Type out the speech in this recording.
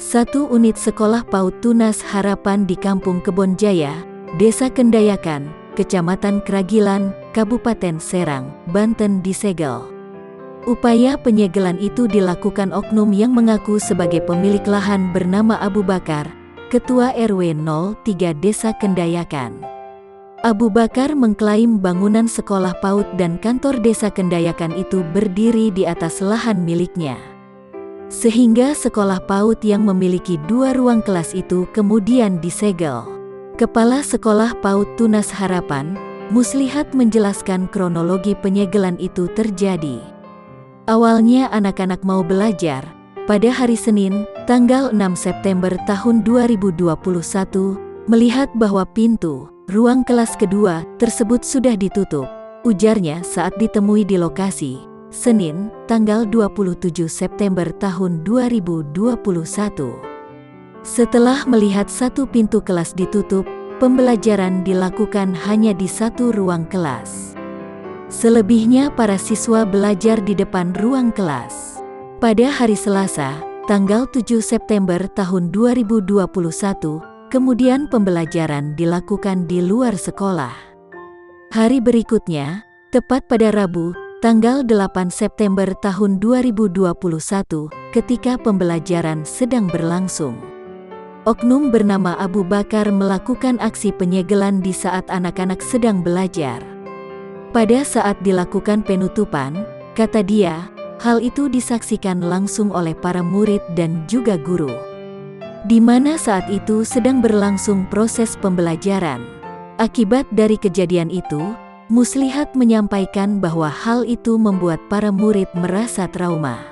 Satu unit sekolah PAUD Tunas Harapan di Kampung Kebon Jaya, Desa Kendayakan, Kecamatan Kragilan, Kabupaten Serang, Banten disegel. Upaya penyegelan itu dilakukan oknum yang mengaku sebagai pemilik lahan bernama Abu Bakar, Ketua RW 03 Desa Kendayakan. Abu Bakar mengklaim bangunan sekolah PAUD dan kantor Desa Kendayakan itu berdiri di atas lahan miliknya. Sehingga sekolah PAUD yang memiliki 2 ruang kelas itu kemudian disegel. Kepala Sekolah PAUD Tunas Harapan, Muslihat menjelaskan kronologi penyegelan itu terjadi. Awalnya anak-anak mau belajar, pada hari Senin, tanggal 6 September tahun 2021, melihat bahwa pintu, ruang kelas kedua, tersebut sudah ditutup, ujarnya saat ditemui di lokasi, Senin, tanggal 27 September tahun 2021. Setelah melihat satu pintu kelas ditutup, pembelajaran dilakukan hanya di satu ruang kelas. Selebihnya para siswa belajar di depan ruang kelas. Pada hari Selasa, tanggal 7 September tahun 2021, kemudian pembelajaran dilakukan di luar sekolah. Hari berikutnya, tepat pada Rabu, tanggal 8 September tahun 2021, ketika pembelajaran sedang berlangsung, oknum bernama Abu Bakar melakukan aksi penyegelan di saat anak-anak sedang belajar. Pada saat dilakukan penutupan, kata dia, hal itu disaksikan langsung oleh para murid dan juga guru, di mana saat itu sedang berlangsung proses pembelajaran. Akibat dari kejadian itu, Muslihat menyampaikan bahwa hal itu membuat para murid merasa trauma.